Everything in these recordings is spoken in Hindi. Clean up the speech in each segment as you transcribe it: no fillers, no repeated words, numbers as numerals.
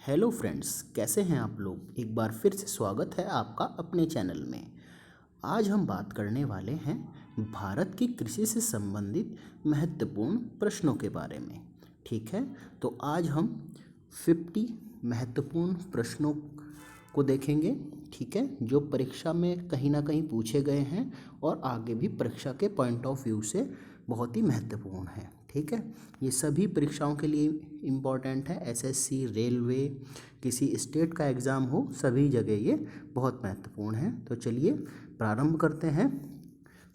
हेलो फ्रेंड्स, कैसे हैं आप लोग। एक बार फिर से स्वागत है आपका अपने चैनल में। आज हम बात करने वाले हैं भारत की कृषि से संबंधित महत्वपूर्ण प्रश्नों के बारे में। ठीक है, तो आज हम 50 महत्वपूर्ण प्रश्नों को देखेंगे। ठीक है, जो परीक्षा में कहीं ना कहीं पूछे गए हैं और आगे भी परीक्षा के पॉइंट ऑफ व्यू से बहुत ही महत्वपूर्ण है। ठीक है, ये सभी परीक्षाओं के लिए इम्पॉर्टेंट है। एसएससी, रेलवे, किसी स्टेट का एग्ज़ाम हो, सभी जगह ये बहुत महत्वपूर्ण है। तो चलिए प्रारंभ करते हैं।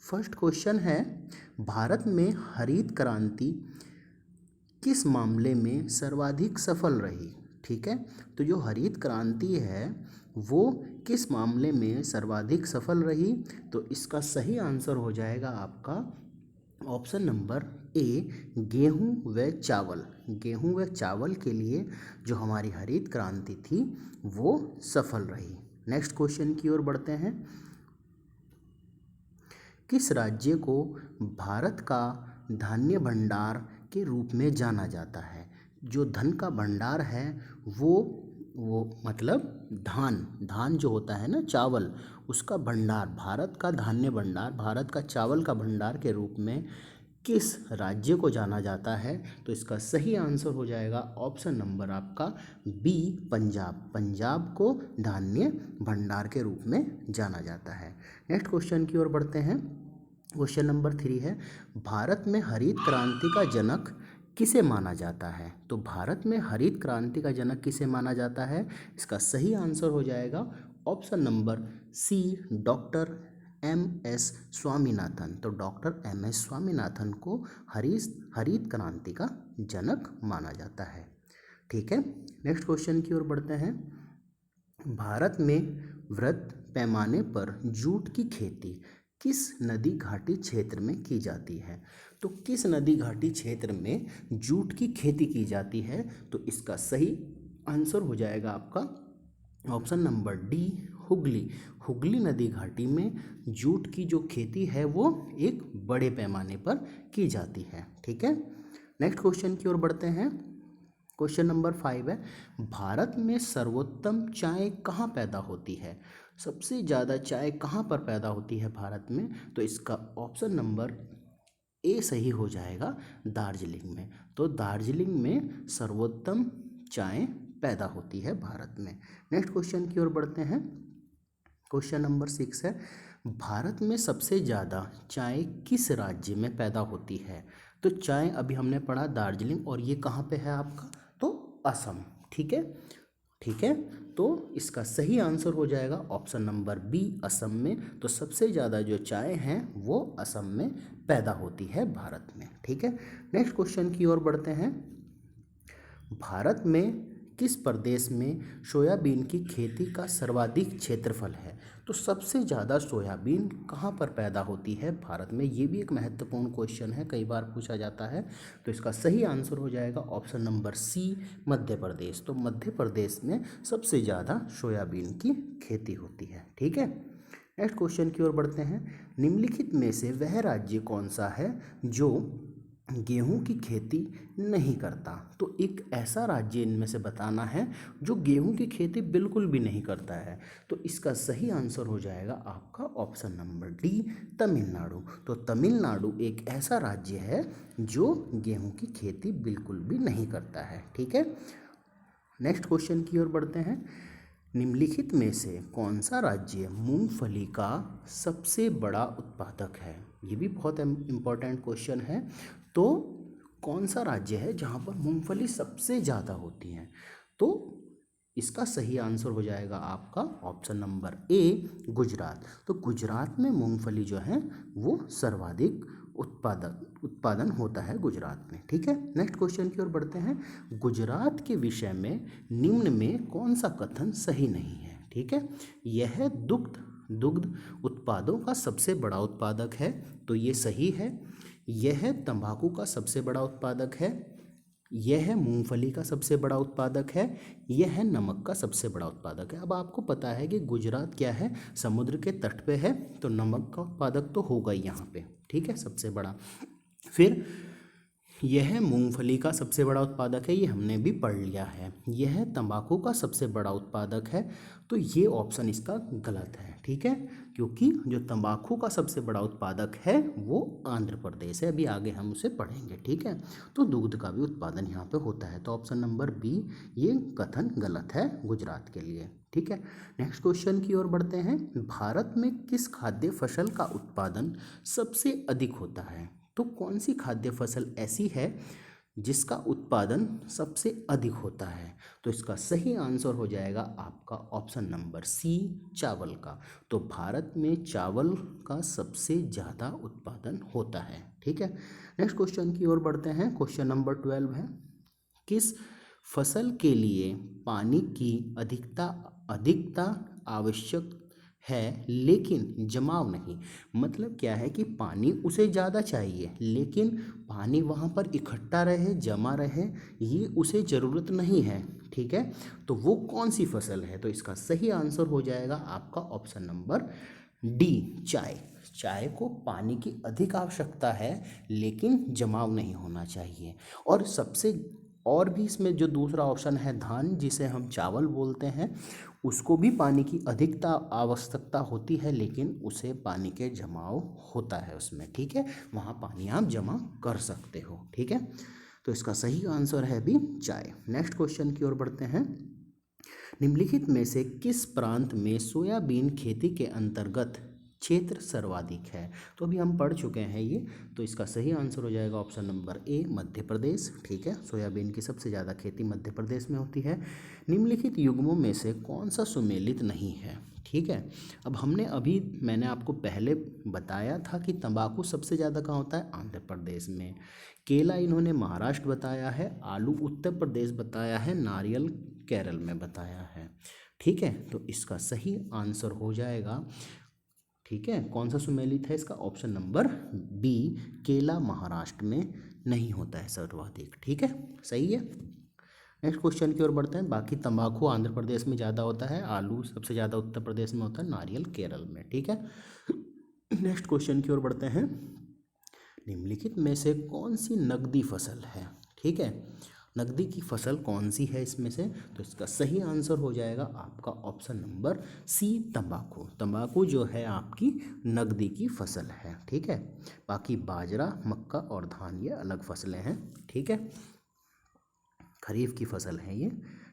फर्स्ट क्वेश्चन है, भारत में हरित क्रांति किस मामले में सर्वाधिक सफल रही। ठीक है, तो जो हरित क्रांति है वो किस मामले में सर्वाधिक सफल रही, तो इसका सही आंसर हो जाएगा आपका ऑप्शन नंबर ए, गेहूं व चावल। गेहूं व चावल के लिए जो हमारी हरित क्रांति थी वो सफल रही। नेक्स्ट क्वेश्चन की ओर बढ़ते हैं। किस राज्य को भारत का धान्य भंडार के रूप में जाना जाता है। जो धन का भंडार है वो मतलब धान जो होता है ना, चावल, उसका भंडार, भारत का धान्य भंडार, भारत का चावल का भंडार के रूप में किस राज्य को जाना जाता है, तो इसका सही आंसर हो जाएगा ऑप्शन नंबर आपका बी, पंजाब। पंजाब को धान्य भंडार के रूप में जाना जाता है। नेक्स्ट क्वेश्चन की ओर बढ़ते हैं। क्वेश्चन नंबर 3 है, भारत में हरित क्रांति का जनक किसे माना जाता है। तो भारत में हरित क्रांति का जनक किसे माना जाता है, इसका सही आंसर हो जाएगा option number C, doctor M S. Swaminathan. तो डॉक्टर एम.एस. स्वामीनाथन को हरित क्रांति का जनक माना जाता है। ठीक है, नेक्स्ट क्वेश्चन की ओर बढ़ते हैं। भारत में वृहद पैमाने पर जूट की खेती किस नदी घाटी क्षेत्र में की जाती है। तो किस नदी घाटी क्षेत्र में जूट की खेती की जाती है, तो इसका सही आंसर हो जाएगा आपका option number D, Hooghly. Hooghly नदी घाटी में जूट की जो खेती है वो एक बड़े पैमाने पर की जाती है। ठीक है, नेक्स्ट क्वेश्चन की ओर बढ़ते हैं। क्वेश्चन नंबर 5 है, भारत में सर्वोत्तम चाय कहाँ पैदा होती है। सबसे ज़्यादा चाय कहाँ पर पैदा होती है भारत में, तो इसका ऑप्शन नंबर ए सही हो जाएगा, दार्जिलिंग में। तो दार्जिलिंग में सर्वोत्तम चाय पैदा होती है भारत में। नेक्स्ट क्वेश्चन की ओर बढ़ते हैं। क्वेश्चन नंबर 6 है, भारत में सबसे ज़्यादा चाय किस राज्य में पैदा होती है। तो चाय अभी हमने पढ़ा दार्जिलिंग, और ये कहाँ पे है आपका, तो असम। ठीक है, ठीक है, तो इसका सही आंसर हो जाएगा ऑप्शन नंबर बी, असम में। तो सबसे ज़्यादा जो चाय हैं वो असम में पैदा होती है भारत में। ठीक है, नेक्स्ट क्वेश्चन की ओर बढ़ते हैं। भारत में किस प्रदेश में सोयाबीन की खेती का सर्वाधिक क्षेत्रफल है। तो सबसे ज़्यादा सोयाबीन कहाँ पर पैदा होती है भारत में, ये भी एक महत्वपूर्ण क्वेश्चन है, कई बार पूछा जाता है। तो इसका सही आंसर हो जाएगा ऑप्शन नंबर सी, मध्य प्रदेश। तो मध्य प्रदेश में सबसे ज़्यादा सोयाबीन की खेती होती है। ठीक है, नेक्स्ट क्वेश्चन की ओर बढ़ते हैं। निम्नलिखित में से वह राज्य कौन सा है जो गेहूं की खेती नहीं करता। तो एक ऐसा राज्य इनमें से बताना है जो गेहूं की खेती बिल्कुल भी नहीं करता है। तो इसका सही आंसर हो जाएगा आपका ऑप्शन नंबर डी, तमिलनाडु। तो तमिलनाडु एक ऐसा राज्य है जो गेहूं की खेती बिल्कुल भी नहीं करता है। ठीक है, नेक्स्ट क्वेश्चन की ओर बढ़ते हैं। निम्नलिखित में से कौन सा राज्य मूंगफली का सबसे बड़ा उत्पादक है। ये भी बहुत इम्पोर्टेंट क्वेश्चन है। तो कौन सा राज्य है जहाँ पर मूंगफली सबसे ज़्यादा होती है, तो इसका सही आंसर हो जाएगा आपका ऑप्शन नंबर ए, गुजरात। तो गुजरात में मूंगफली जो है वो सर्वाधिक उत्पादन होता है गुजरात में। ठीक है, नेक्स्ट क्वेश्चन की ओर बढ़ते हैं। गुजरात के विषय में निम्न में कौन सा कथन सही नहीं है। ठीक है, यह दुग्ध उत्पादों का सबसे बड़ा उत्पादक है, तो ये सही है। यह तंबाकू का सबसे बड़ा उत्पादक है, यह मूंगफली का सबसे बड़ा उत्पादक है, यह नमक का सबसे बड़ा उत्पादक है। अब आपको पता है कि गुजरात क्या है, समुद्र के तट पे है, तो नमक का उत्पादक तो होगा ही यहाँ पे। ठीक है, सबसे बड़ा। फिर यह मूंगफली का सबसे बड़ा उत्पादक है, ये हमने भी पढ़ लिया है। यह तंबाकू का सबसे बड़ा उत्पादक है, तो ये ऑप्शन इसका गलत है, ठीक है, क्योंकि जो तंबाकू का सबसे बड़ा उत्पादक है वो आंध्र प्रदेश है। अभी आगे हम उसे पढ़ेंगे, ठीक है। तो दूध का भी उत्पादन यहाँ पे होता है, तो ऑप्शन नंबर बी ये कथन गलत है गुजरात के लिए, ठीक है। नेक्स्ट क्वेश्चन की ओर बढ़ते हैं। भारत में किस खाद्य फसल का उत्पादन सबसे अधिक होता है? तो कौन सी खाद्य फसल ऐसी है जिसका उत्पादन सबसे अधिक होता है? तो इसका सही आंसर हो जाएगा आपका ऑप्शन नंबर सी, चावल का। तो भारत में चावल का सबसे ज़्यादा उत्पादन होता है, ठीक है। नेक्स्ट क्वेश्चन की ओर बढ़ते हैं। क्वेश्चन नंबर 12 है, किस फसल के लिए पानी की अधिकता आवश्यक है लेकिन जमाव नहीं? मतलब क्या है कि पानी उसे ज़्यादा चाहिए लेकिन पानी वहाँ पर इकट्ठा रहे, जमा रहे, ये उसे ज़रूरत नहीं है, ठीक है। तो वो कौन सी फसल है? तो इसका सही आंसर हो जाएगा आपका ऑप्शन नंबर डी, चाय। चाय को पानी की अधिक आवश्यकता है लेकिन जमाव नहीं होना चाहिए। और भी इसमें जो दूसरा ऑप्शन है धान, जिसे हम चावल बोलते हैं, उसको भी पानी की अधिकता आवश्यकता होती है लेकिन उसे पानी के जमाव होता है उसमें, ठीक है, वहाँ पानी आप जमा कर सकते हो, ठीक है। तो इसका सही आंसर है भी चाय। नेक्स्ट क्वेश्चन की ओर बढ़ते हैं। निम्नलिखित में से किस प्रांत में सोयाबीन खेती के अंतर्गत क्षेत्र सर्वाधिक है? तो अभी हम पढ़ चुके हैं ये, तो इसका सही आंसर हो जाएगा option number A, Madhya Pradesh, ठीक है। सोयाबीन की सबसे ज़्यादा खेती मध्य प्रदेश में होती है। निम्नलिखित युग्मों में से कौन सा सुमेलित नहीं है? ठीक है। अब मैंने आपको पहले बताया था कि तंबाकू सबसे ज़्यादा कहाँ होता है? आंध्र प्रदेश में। केला इन्होंने महाराष्ट्र बताया है, आलू उत्तर प्रदेश बताया है, नारियल केरल में बताया है, ठीक है। तो इसका सही आंसर हो जाएगा, ठीक है, कौन सा सुमेलित है इसका? ऑप्शन नंबर बी, केला महाराष्ट्र में नहीं होता है सर्वाधिक, ठीक है, सही है। नेक्स्ट क्वेश्चन की ओर बढ़ते हैं। बाकी तंबाकू आंध्र प्रदेश में ज़्यादा होता है, आलू सबसे ज़्यादा उत्तर प्रदेश में होता है, नारियल केरल में, ठीक है। नेक्स्ट क्वेश्चन की ओर बढ़ते हैं। निम्नलिखित में से कौन सी नकदी फसल है? ठीक है, नकदी की फसल कौन सी है इसमें से? तो इसका सही आंसर हो जाएगा आपका ऑप्शन नंबर सी, तंबाकू। तंबाकू जो है आपकी नकदी की फसल है, ठीक है। बाकी बाजरा, मक्का और धान ये अलग फसलें हैं, ठीक है, खरीफ की फसल है ये,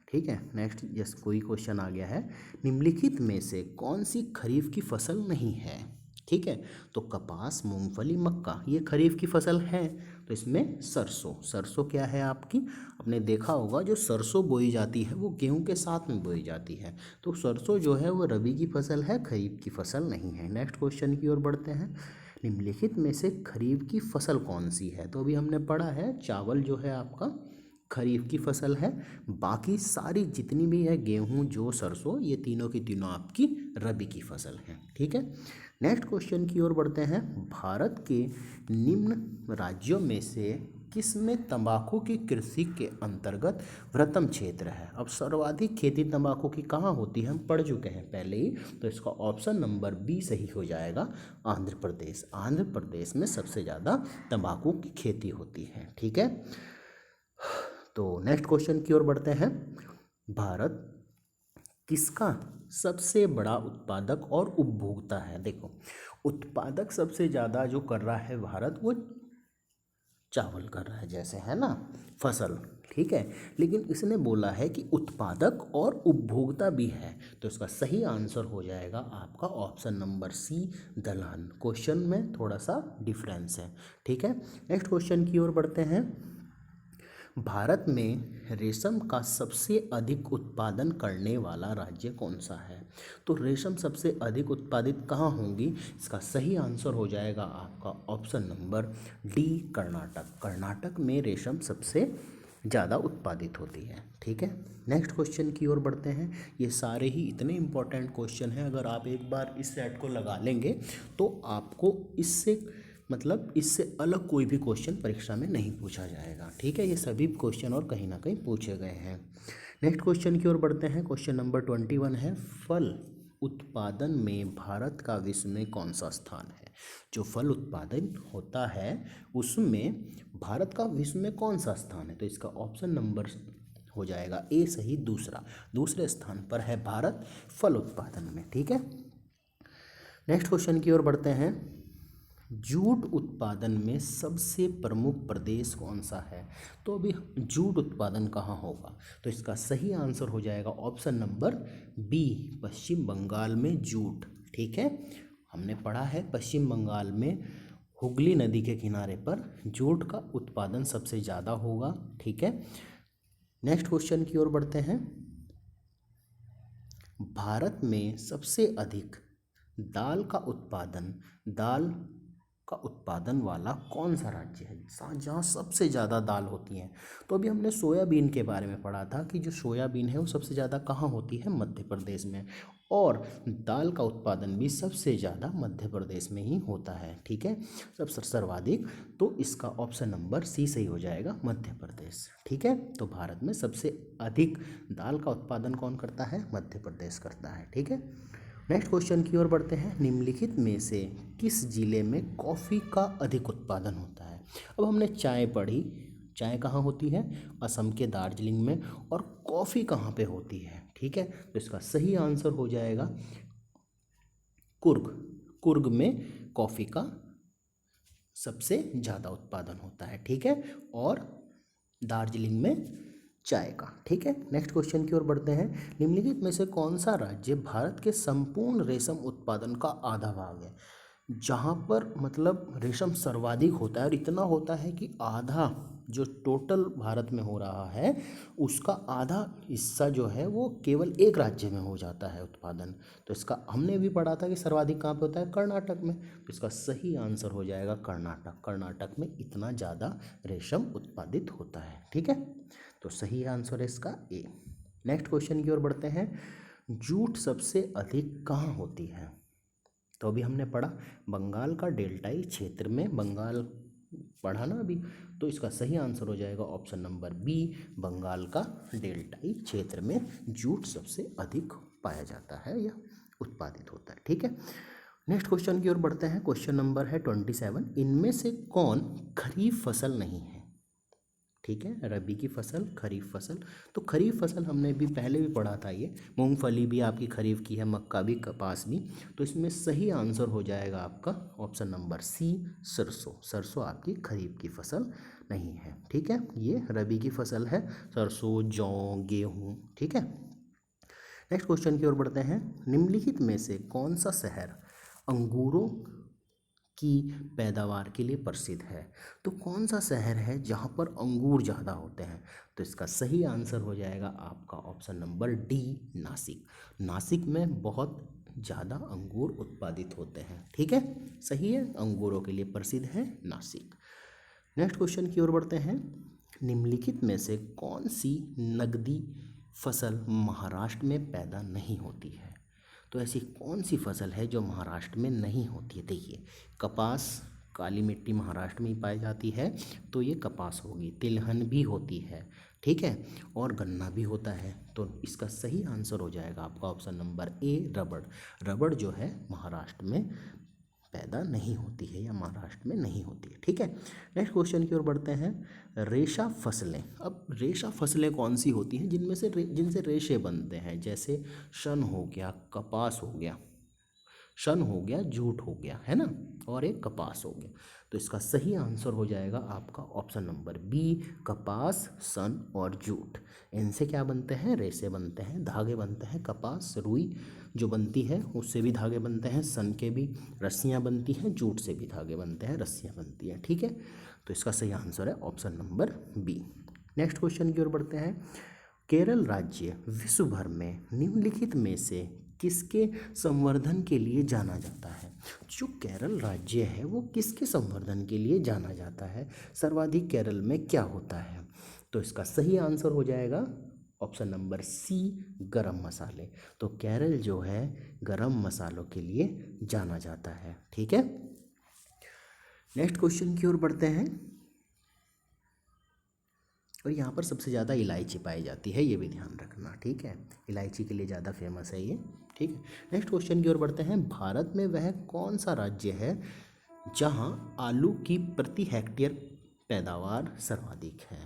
ठीक है। नेक्स्ट जस्ट कोई क्वेश्चन आ गया है। निम्नलिखित में से कौन सी खरीफ की फसल नहीं है? ठीक है, तो कपास, मूंगफली, मक्का ये खरीफ की फसल है। तो इसमें सरसों क्या है आपकी? आपने देखा होगा जो सरसों बोई जाती है वो गेहूं के साथ में बोई जाती है, तो सरसों जो है वो रबी की फसल है, खरीफ की फसल नहीं है। नेक्स्ट क्वेश्चन की ओर बढ़ते हैं। निम्नलिखित में से खरीफ की फसल कौन सी है? तो अभी हमने पढ़ा है चावल जो है आपका खरीफ की फसल है, बाकी सारी जितनी भी है गेहूं, जौ, सरसों, ये तीनों की तीनों आपकी रबी की फसल हैं, ठीक है। नेक्स्ट क्वेश्चन की ओर बढ़ते हैं। भारत के निम्न राज्यों में से किसमें तंबाकू की कृषि के अंतर्गत वृहत्तम क्षेत्र है? अब सर्वाधिक खेती तंबाकू की कहाँ होती है हम पढ़ चुके हैं पहले ही, तो इसका ऑप्शन नंबर बी सही हो जाएगा, आंध्र प्रदेश। आंध्र प्रदेश में सबसे ज़्यादा तंबाकू की खेती होती है, ठीक है। तो नेक्स्ट क्वेश्चन की ओर बढ़ते हैं। भारत किसका सबसे बड़ा उत्पादक और उपभोक्ता है? देखो, उत्पादक सबसे ज़्यादा जो कर रहा है भारत वो चावल कर रहा है, जैसे है ना फसल, ठीक है, लेकिन इसने बोला है कि उत्पादक और उपभोक्ता भी है, तो इसका सही आंसर हो जाएगा आपका ऑप्शन नंबर सी, दलहन। क्वेश्चन में थोड़ा सा डिफरेंस है, ठीक है। नेक्स्ट क्वेश्चन की ओर बढ़ते हैं। भारत में रेशम का सबसे अधिक उत्पादन करने वाला राज्य कौन सा है? तो रेशम सबसे अधिक उत्पादित कहाँ होंगी? इसका सही आंसर हो जाएगा आपका option number D, Karnataka. Karnataka में रेशम सबसे ज़्यादा उत्पादित होती है, ठीक है। नेक्स्ट क्वेश्चन की ओर बढ़ते हैं। ये सारे ही इतने इंपॉर्टेंट क्वेश्चन हैं, अगर आप एक बार इस सेट को लगा लेंगे तो आपको इससे अलग कोई भी क्वेश्चन परीक्षा में नहीं पूछा जाएगा, ठीक है। ये सभी क्वेश्चन और कहीं ना कहीं पूछे गए हैं। नेक्स्ट क्वेश्चन की ओर बढ़ते हैं। क्वेश्चन नंबर 21 है, फल उत्पादन में भारत का विश्व में कौन सा स्थान है? जो फल उत्पादन होता है उसमें भारत का विश्व में कौन सा स्थान है? तो इसका ऑप्शन नंबर हो जाएगा ए सही, दूसरे स्थान पर है भारत फल उत्पादन में। ठीक है, नेक्स्ट क्वेश्चन की ओर बढ़ते हैं। जूट उत्पादन में सबसे प्रमुख प्रदेश कौन सा है? तो अभी जूट उत्पादन कहाँ होगा? तो इसका सही आंसर हो जाएगा ऑप्शन नंबर बी, पश्चिम बंगाल में जूट। ठीक है, हमने पढ़ा है पश्चिम बंगाल में हुगली नदी के किनारे पर जूट का उत्पादन सबसे ज़्यादा होगा। ठीक है, नेक्स्ट क्वेश्चन की ओर बढ़ते हैं। भारत में सबसे अधिक दाल का उत्पादन वाला कौन सा राज्य है जहाँ सबसे ज़्यादा दाल होती है? तो अभी हमने सोयाबीन के बारे में पढ़ा था कि जो सोयाबीन है वो सबसे ज़्यादा कहाँ होती है? मध्य प्रदेश में, और दाल का उत्पादन भी सबसे ज़्यादा मध्य प्रदेश में ही होता है। ठीक है, सबसे सर्वाधिक, तो इसका ऑप्शन नंबर सी सही हो जाएगा, मध्य प्रदेश। ठीक है, तो भारत में सबसे अधिक दाल का उत्पादन कौन करता है? मध्य प्रदेश करता है। ठीक है, नेक्स्ट क्वेश्चन की ओर बढ़ते हैं। निम्नलिखित में से किस जिले में कॉफ़ी का अधिक उत्पादन होता है? अब हमने चाय पढ़ी, चाय कहाँ होती है? असम के दार्जिलिंग में। और कॉफ़ी कहाँ पे होती है? ठीक है, तो इसका सही आंसर हो जाएगा कुर्ग में कॉफ़ी का सबसे ज़्यादा उत्पादन होता है। ठीक है, और दार्जिलिंग में चाय का। ठीक है, नेक्स्ट क्वेश्चन की ओर बढ़ते हैं। निम्नलिखित में से कौन सा राज्य भारत के संपूर्ण रेशम उत्पादन का आधा भाग है? जहाँ पर मतलब रेशम सर्वाधिक होता है, और इतना होता है कि आधा जो टोटल भारत में हो रहा है उसका आधा हिस्सा जो है वो केवल एक राज्य में हो जाता है उत्पादन। तो इसका हमने भी पढ़ा था कि सर्वाधिक कहाँ पे होता है? कर्नाटक में। तो इसका सही आंसर हो जाएगा कर्नाटक में इतना ज़्यादा रेशम उत्पादित होता है। ठीक है, तो सही आंसर है इसका ए। नेक्स्ट क्वेश्चन की ओर बढ़ते हैं। जूट सबसे अधिक कहाँ होती है? तो अभी हमने पढ़ा बंगाल का डेल्टाई क्षेत्र में, बंगाल पढ़ा ना अभी, तो इसका सही आंसर हो जाएगा ऑप्शन नंबर बी, बंगाल का डेल्टाई क्षेत्र में जूट सबसे अधिक पाया जाता है या उत्पादित होता है। ठीक है, नेक्स्ट क्वेश्चन की ओर बढ़ते हैं। क्वेश्चन नंबर है 27। इनमें से कौन खरीफ फसल नहीं है? ठीक है, रबी की फसल, खरीफ फसल। तो खरीफ फसल हमने भी पहले भी पढ़ा था, ये मूंगफली भी आपकी खरीफ की है, मक्का भी, कपास भी। तो इसमें सही आंसर हो जाएगा आपका ऑप्शन नंबर सी, सरसों आपकी खरीफ की फसल नहीं है। ठीक है, ये रबी की फसल है, सरसों, जौ, गेहूँ। ठीक है, नेक्स्ट क्वेश्चन की ओर बढ़ते हैं। निम्नलिखित में से कौन सा शहर अंगूरों की पैदावार के लिए प्रसिद्ध है? तो कौन सा शहर है जहाँ पर अंगूर ज़्यादा होते हैं? तो इसका सही आंसर हो जाएगा आपका ऑप्शन नंबर डी, नासिक में बहुत ज़्यादा अंगूर उत्पादित होते हैं। ठीक है, सही है, अंगूरों के लिए प्रसिद्ध है नासिक। नेक्स्ट क्वेश्चन की ओर बढ़ते हैं। निम्नलिखित में से कौन सी नगदी फसल महाराष्ट्र में पैदा नहीं होती है? तो ऐसी कौन सी फसल है जो महाराष्ट्र में नहीं होती है? देखिए, कपास, काली मिट्टी महाराष्ट्र में ही पाई जाती है, तो ये कपास होगी। तिलहन भी होती है, ठीक है, और गन्ना भी होता है। तो इसका सही आंसर हो जाएगा आपका ऑप्शन नंबर ए, रबड़ जो है महाराष्ट्र में पैदा नहीं होती है या महाराष्ट्र में नहीं होती है। ठीक है, नेक्स्ट क्वेश्चन की ओर बढ़ते हैं। रेशा फसलें, अब रेशा फसलें कौन सी होती हैं जिनसे रेशे बनते हैं? जैसे शन हो गया, कपास हो गया, शन हो गया, जूट हो गया, है ना, और एक कपास हो गया। तो इसका सही आंसर हो जाएगा आपका ऑप्शन नंबर बी, कपास, सन और जूट। इनसे क्या बनते हैं? रेशे बनते हैं, धागे बनते हैं। कपास, रुई जो बनती है उससे भी धागे बनते हैं, सन के भी रस्सियाँ बनती हैं, जूट से भी धागे बनते हैं, रस्सियाँ बनती हैं। ठीक है, तो इसका सही आंसर है option number B. Next question की ओर बढ़ते हैं। केरल राज्य विश्व भर में निम्नलिखित में से किसके संवर्धन के लिए जाना जाता है? जो केरल राज्य है वो किसके संवर्धन के लिए जाना जाता है? सर्वाधिक केरल में क्या होता है? तो इसका सही आंसर हो जाएगा ऑप्शन नंबर सी, गरम मसाले। तो केरल जो है गरम मसालों के लिए जाना जाता है। ठीक है, नेक्स्ट क्वेश्चन की ओर बढ़ते हैं। और यहाँ पर सबसे ज़्यादा इलायची पाई जाती है, ये भी ध्यान रखना। ठीक है, इलायची के लिए ज़्यादा फेमस है ये। ठीक है, नेक्स्ट क्वेश्चन की ओर बढ़ते हैं। भारत में वह कौन सा राज्य है जहां आलू की प्रति हेक्टेयर पैदावार सर्वाधिक है।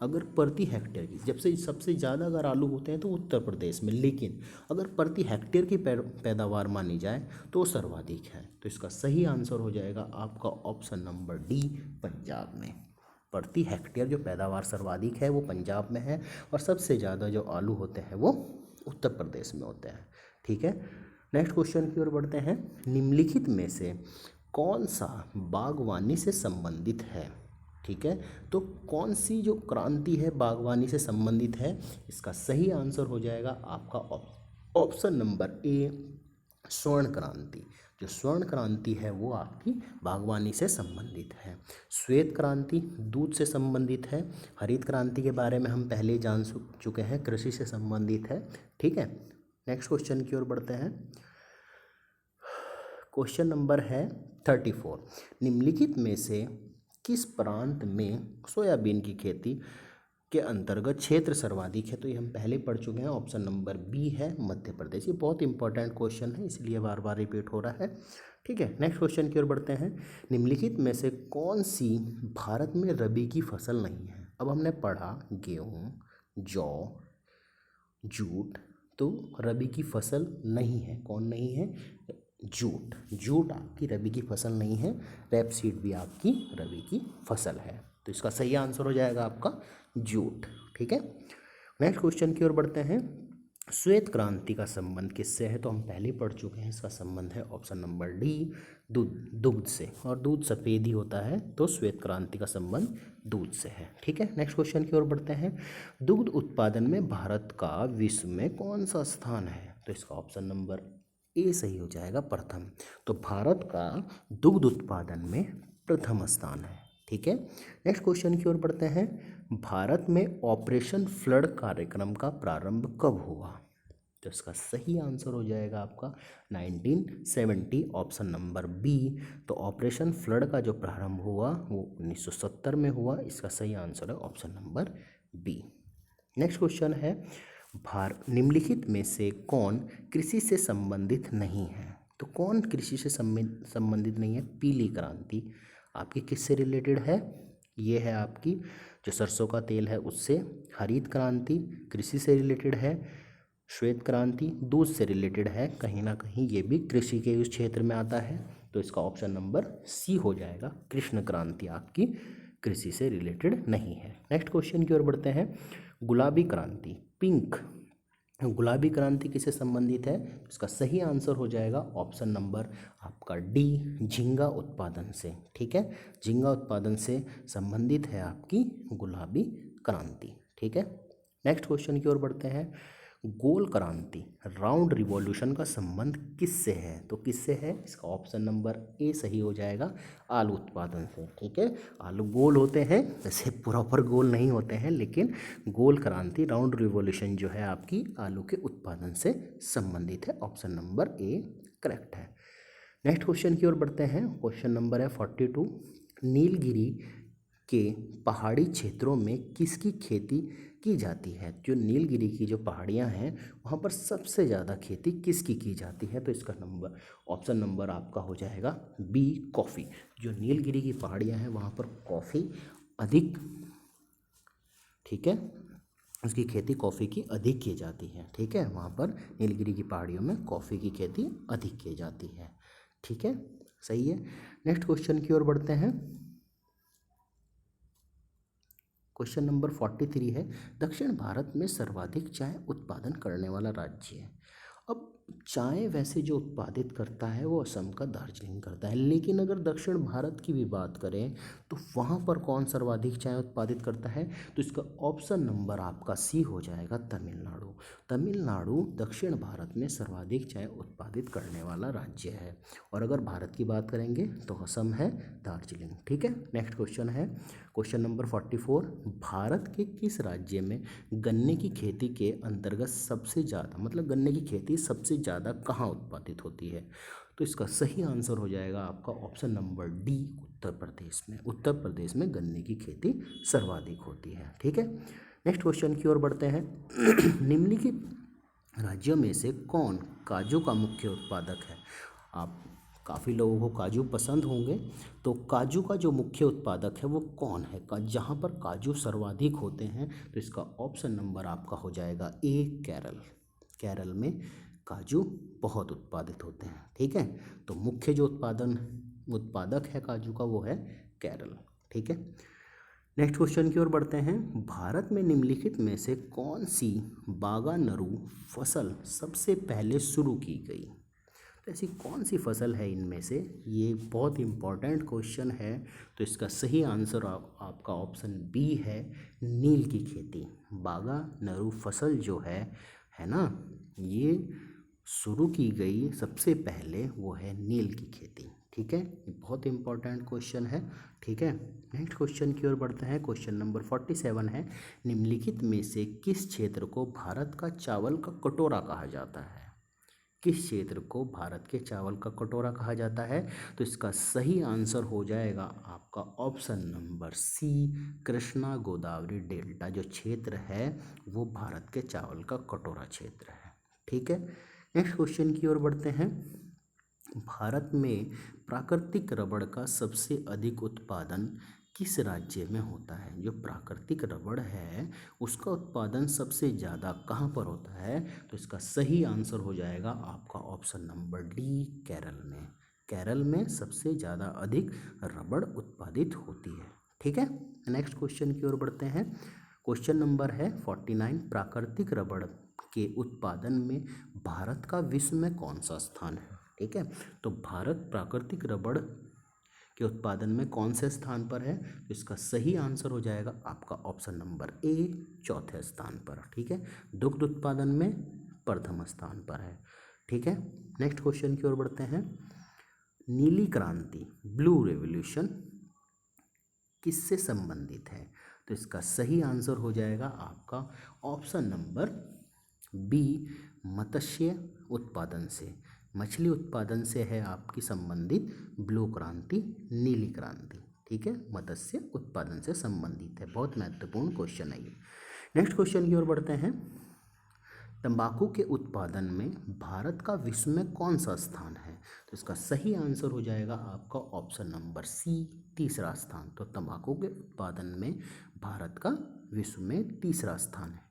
अगर प्रति हेक्टेयर की जब से सबसे ज़्यादा अगर आलू होते हैं तो उत्तर प्रदेश में, लेकिन अगर प्रति हेक्टेयर की पैदावार मानी जाए तो सर्वाधिक है। तो इसका सही आंसर हो जाएगा आपका ऑप्शन नंबर डी, पंजाब में। प्रति हेक्टेयर जो पैदावार सर्वाधिक है वो पंजाब में है, और सबसे ज़्यादा जो आलू होते हैं वो उत्तर प्रदेश में होते हैं। ठीक है, नेक्स्ट क्वेश्चन की ओर बढ़ते हैं। निम्नलिखित में से कौन सा बागवानी से संबंधित है? ठीक है, तो कौन सी जो क्रांति है बागवानी से संबंधित है? इसका सही आंसर हो जाएगा आपका ऑप्शन नंबर ए, स्वर्ण क्रांति। जो स्वर्ण क्रांति है वो आपकी बागवानी से संबंधित है। श्वेत क्रांति दूध से संबंधित है। हरित क्रांति के बारे में हम पहले ही जान चुके हैं, कृषि से संबंधित है। ठीक है, नेक्स्ट क्वेश्चन की ओर बढ़ते हैं। क्वेश्चन नंबर है 34। निम्नलिखित में से किस प्रांत में सोयाबीन की खेती के अंतर्गत क्षेत्र सर्वाधिक है? तो ये हम पहले पढ़ चुके हैं, ऑप्शन नंबर बी है मध्य प्रदेश। ये बहुत इंपॉर्टेंट क्वेश्चन है, इसलिए बार बार रिपीट हो रहा है। ठीक है, नेक्स्ट क्वेश्चन की ओर बढ़ते हैं। निम्नलिखित में से कौन सी भारत में रबी की फसल नहीं है? अब हमने पढ़ा गेहूँ, जौ, जूट, तो रबी की फसल नहीं है। कौन नहीं है? जूट। जूट आपकी रबी की फसल नहीं है। रेपसीड भी आपकी रबी की फसल है। तो इसका सही आंसर हो जाएगा आपका जूट। ठीक है, नेक्स्ट क्वेश्चन की ओर बढ़ते हैं। श्वेत क्रांति का संबंध किससे है? तो हम पहले ही पढ़ चुके हैं, इसका संबंध है ऑप्शन नंबर डी, दुग्ध से। और दूध सफ़ेद ही होता है, तो श्वेत क्रांति का संबंध दूध से है। ठीक है, नेक्स्ट क्वेश्चन की ओर बढ़ते हैं। दुग्ध उत्पादन में भारत का विश्व में कौन सा स्थान है? तो इसका ऑप्शन नंबर ए सही हो जाएगा, प्रथम। तो भारत का दुग्ध उत्पादन में प्रथम स्थान है। ठीक है, नेक्स्ट क्वेश्चन की ओर बढ़ते हैं। भारत में ऑपरेशन फ्लड कार्यक्रम का प्रारंभ कब हुआ? तो इसका सही आंसर हो जाएगा आपका 1970, ऑप्शन नंबर बी। तो ऑपरेशन फ्लड का जो प्रारंभ हुआ वो 1970 में हुआ। इसका सही आंसर है option number B. Next question है, निम्नलिखित में से कौन कृषि से संबंधित नहीं है? तो कौन कृषि से संबंधित नहीं है? पीली क्रांति आपकी किससे रिलेटेड है? ये है आपकी जो सरसों का तेल है उससे। हरित क्रांति कृषि से रिलेटेड है। श्वेत क्रांति दूध से रिलेटेड है, कहीं ना कहीं ये भी कृषि के उस क्षेत्र में आता है। तो इसका ऑप्शन नंबर सी हो जाएगा, कृष्ण क्रांति आपकी कृषि से रिलेटेड नहीं है। नेक्स्ट क्वेश्चन की ओर बढ़ते हैं। गुलाबी क्रांति, पिंक गुलाबी क्रांति किससे संबंधित है? इसका सही आंसर हो जाएगा ऑप्शन नंबर आपका डी, झींगा उत्पादन से। ठीक है, झींगा उत्पादन से संबंधित है आपकी गुलाबी क्रांति। ठीक है, नेक्स्ट क्वेश्चन की ओर बढ़ते हैं। गोल क्रांति, राउंड रिवॉल्यूशन का संबंध किससे है? तो किससे है? इसका ऑप्शन नंबर ए सही हो जाएगा, आलू उत्पादन से। ठीक है, आलू गोल होते हैं, वैसे प्रॉपर गोल नहीं होते हैं, लेकिन गोल क्रांति राउंड रिवॉल्यूशन जो है आपकी आलू के उत्पादन से संबंधित है। ऑप्शन नंबर ए करेक्ट है। नेक्स्ट क्वेश्चन की ओर बढ़ते हैं। क्वेश्चन नंबर है 42। नीलगिरी के पहाड़ी क्षेत्रों में किसकी खेती की जाती है? जो नीलगिरी की जो पहाड़ियाँ हैं वहाँ पर सबसे ज़्यादा खेती किसकी की जाती है? तो इसका ऑप्शन नंबर आपका हो जाएगा बी, कॉफ़ी। जो नीलगिरी की पहाड़ियाँ हैं वहाँ पर कॉफ़ी अधिक, ठीक है, उसकी खेती कॉफ़ी की अधिक की जाती है। ठीक है, वहाँ पर नीलगिरी की पहाड़ियों में कॉफ़ी की खेती अधिक की जाती है। ठीक है, सही है। नेक्स्ट क्वेश्चन की ओर बढ़ते हैं। क्वेश्चन नंबर 43 है, दक्षिण भारत में सर्वाधिक चाय उत्पादन करने वाला राज्य है। अब चाय वैसे जो उत्पादित करता है वो असम का दार्जिलिंग करता है, लेकिन अगर दक्षिण भारत की भी बात करें तो वहाँ पर कौन सर्वाधिक चाय उत्पादित करता है? तो इसका ऑप्शन नंबर आपका सी हो जाएगा, तमिलनाडु। तमिलनाडु दक्षिण भारत में सर्वाधिक चाय उत्पादित करने वाला राज्य है। और अगर भारत की बात करेंगे तो असम है, दार्जिलिंग। ठीक है, नेक्स्ट क्वेश्चन है क्वेश्चन नंबर 44। भारत के किस राज्य में गन्ने की खेती के अंतर्गत सबसे ज़्यादा, मतलब गन्ने की खेती सबसे ज़्यादा कहाँ उत्पादित होती है? तो इसका सही आंसर हो जाएगा आपका option number D, Uttar Pradesh में। उत्तर प्रदेश में गन्ने की खेती सर्वाधिक होती है। ठीक है, नेक्स्ट क्वेश्चन की ओर बढ़ते हैं। निम्नलिखित राज्यों में से कौन काजू का मुख्य उत्पादक है? आप काफ़ी लोगों को काजू पसंद होंगे। तो काजू का जो मुख्य उत्पादक है वो कौन है, जहाँ पर काजू सर्वाधिक होते हैं? तो इसका ऑप्शन नंबर आपका हो जाएगा ए, केरल। केरल में काजू बहुत उत्पादित होते हैं। ठीक है, तो मुख्य जो उत्पादक है काजू का वो है केरल। ठीक है, नेक्स्ट क्वेश्चन की ओर बढ़ते हैं। भारत में निम्नलिखित में से कौन सी बागानरू फसल सबसे पहले शुरू की गई? तो ऐसी कौन सी फसल है इनमें से? ये बहुत इंपॉर्टेंट क्वेश्चन है। तो इसका सही आंसर आपका ऑप्शन बी है, नील की खेती। बागानरू फसल जो है ना, ये शुरू की गई सबसे पहले वो है नील की खेती। ठीक है, ये बहुत इंपॉर्टेंट क्वेश्चन है। ठीक है, नेक्स्ट क्वेश्चन की ओर बढ़ते हैं। क्वेश्चन नंबर 47 है, निम्नलिखित में से किस क्षेत्र को भारत का चावल का कटोरा कहा जाता है? किस क्षेत्र को भारत के चावल का कटोरा कहा जाता है? तो इसका सही आंसर हो जाएगा आपका option number C, Krishna Godavari delta जो क्षेत्र है वो भारत के चावल का कटोरा क्षेत्र है। ठीक है, नेक्स्ट क्वेश्चन की ओर बढ़ते हैं। भारत में प्राकृतिक रबड़ का सबसे अधिक उत्पादन किस राज्य में होता है? जो प्राकृतिक रबड़ है उसका उत्पादन सबसे ज़्यादा कहाँ पर होता है? तो इसका सही आंसर हो जाएगा आपका ऑप्शन नंबर डी, केरल में। केरल में सबसे ज़्यादा अधिक रबड़ उत्पादित होती है। ठीक है, नेक्स्ट क्वेश्चन की ओर बढ़ते हैं। क्वेश्चन नंबर है 49, प्राकृतिक रबड़ के उत्पादन में भारत का विश्व में कौन सा स्थान है? ठीक है, तो भारत प्राकृतिक रबड़ के उत्पादन में कौन से स्थान पर है? तो इसका सही आंसर हो जाएगा आपका ऑप्शन नंबर ए, चौथे स्थान पर। ठीक है, दुग्ध उत्पादन में प्रथम स्थान पर है। ठीक है, नेक्स्ट क्वेश्चन की ओर बढ़ते हैं। नीली क्रांति, ब्लू रेवोल्यूशन किससे संबंधित है? तो इसका सही आंसर हो जाएगा आपका ऑप्शन नंबर बी, मत्स्य उत्पादन से। मछली उत्पादन से है आपकी संबंधित ब्लू क्रांति, नीली क्रांति। ठीक है, मत्स्य उत्पादन से संबंधित है। बहुत महत्वपूर्ण क्वेश्चन है ये। नेक्स्ट क्वेश्चन की ओर बढ़ते हैं। तंबाकू के उत्पादन में भारत का विश्व में कौन सा स्थान है? तो इसका सही आंसर हो जाएगा आपका ऑप्शन नंबर सी, तीसरा स्थान। तो तंबाकू के उत्पादन में भारत का विश्व में तीसरा स्थान है।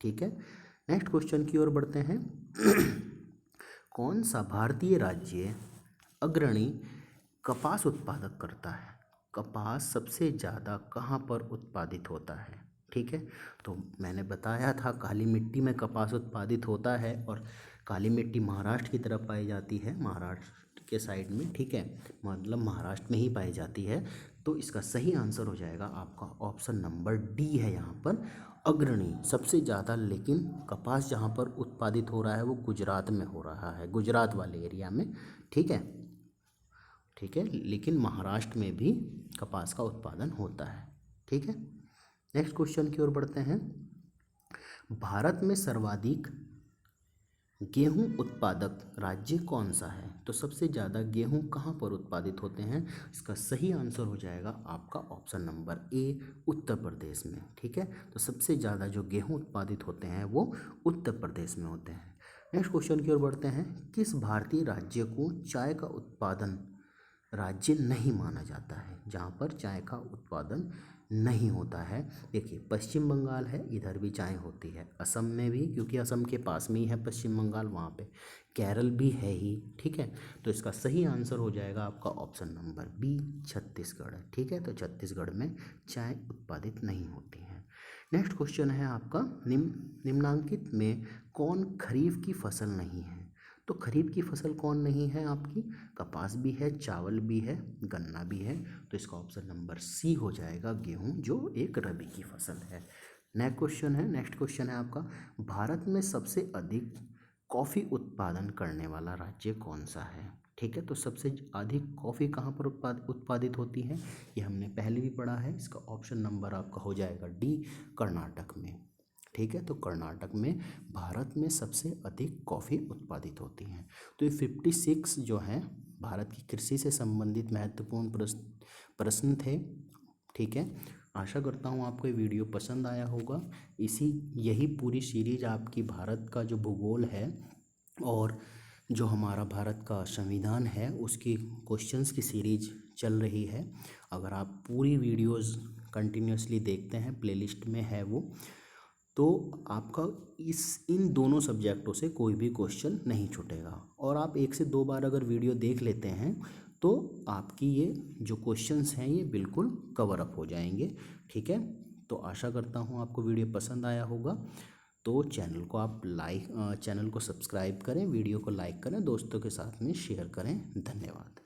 ठीक है, नेक्स्ट क्वेश्चन की ओर बढ़ते हैं। कौन सा भारतीय राज्य अग्रणी कपास उत्पादक करता है? कपास सबसे ज़्यादा कहाँ पर उत्पादित होता है? ठीक है, तो मैंने बताया था काली मिट्टी में कपास उत्पादित होता है और काली मिट्टी महाराष्ट्र की तरफ पाई जाती है, महाराष्ट्र के साइड में। ठीक है, मतलब महाराष्ट्र में ही पाई जाती है। तो इसका सही आंसर हो जाएगा आपका ऑप्शन नंबर डी है यहाँ पर, अग्रणी सबसे ज़्यादा। लेकिन कपास जहाँ पर उत्पादित हो रहा है वो गुजरात में हो रहा है, गुजरात वाले एरिया में। ठीक है, ठीक है, लेकिन महाराष्ट्र में भी कपास का उत्पादन होता है। ठीक है, नेक्स्ट क्वेश्चन की ओर बढ़ते हैं। भारत में सर्वाधिक गेहूं उत्पादक राज्य कौन सा है? तो सबसे ज़्यादा गेहूं कहाँ पर उत्पादित होते हैं? इसका सही आंसर हो जाएगा आपका option number A, Uttar Pradesh में। ठीक है, तो सबसे ज़्यादा जो गेहूं उत्पादित होते हैं वो उत्तर प्रदेश में होते हैं। नेक्स्ट क्वेश्चन की ओर बढ़ते हैं। किस भारतीय राज्य को चाय का उत्पादन राज्य नहीं माना जाता है? जहाँ पर चाय का उत्पादन नहीं होता है। देखिए, पश्चिम बंगाल है, इधर भी चाय होती है, असम में भी, क्योंकि असम के पास में ही है पश्चिम बंगाल, वहाँ पे केरल भी है ही। ठीक है, तो इसका सही आंसर हो जाएगा आपका ऑप्शन नंबर बी, छत्तीसगढ़। ठीक है, तो छत्तीसगढ़ में चाय उत्पादित नहीं होती है। नेक्स्ट क्वेश्चन है आपका, निम्नांकित में कौन खरीफ की फसल नहीं है? तो खरीफ की फसल कौन नहीं है आपकी? कपास भी है, चावल भी है, गन्ना भी है। तो इसका ऑप्शन नंबर सी हो जाएगा, गेहूं, जो एक रबी की फसल है। नेक्स्ट क्वेश्चन है आपका, भारत में सबसे अधिक कॉफ़ी उत्पादन करने वाला राज्य कौन सा है? ठीक है, तो सबसे अधिक कॉफ़ी कहाँ पर उत्पादित होती है? ये हमने पहले भी पढ़ा है। इसका ऑप्शन नंबर आपका हो जाएगा डी, कर्नाटक में। ठीक है, तो कर्नाटक में भारत में सबसे अधिक कॉफ़ी उत्पादित होती है। तो ये 56 जो है भारत की कृषि से संबंधित महत्वपूर्ण प्रश्न थे। ठीक है, आशा करता हूँ आपको ये वीडियो पसंद आया होगा। यही पूरी सीरीज आपकी भारत का जो भूगोल है और जो हमारा भारत का संविधान है उसकी क्वेश्चंस की सीरीज चल रही है। अगर आप पूरी वीडियोस कंटिन्यूअसली देखते हैं, प्लेलिस्ट में है वो, तो आपका इन दोनों सब्जेक्टों से कोई भी क्वेश्चन नहीं छूटेगा। और आप 1 से 2 बार अगर वीडियो देख लेते हैं तो आपकी ये जो क्वेश्चंस हैं ये बिल्कुल कवर अप हो जाएंगे। ठीक है, तो आशा करता हूँ आपको वीडियो पसंद आया होगा। तो चैनल को सब्सक्राइब करें, वीडियो को लाइक करें, दोस्तों के साथ में शेयर करें। धन्यवाद।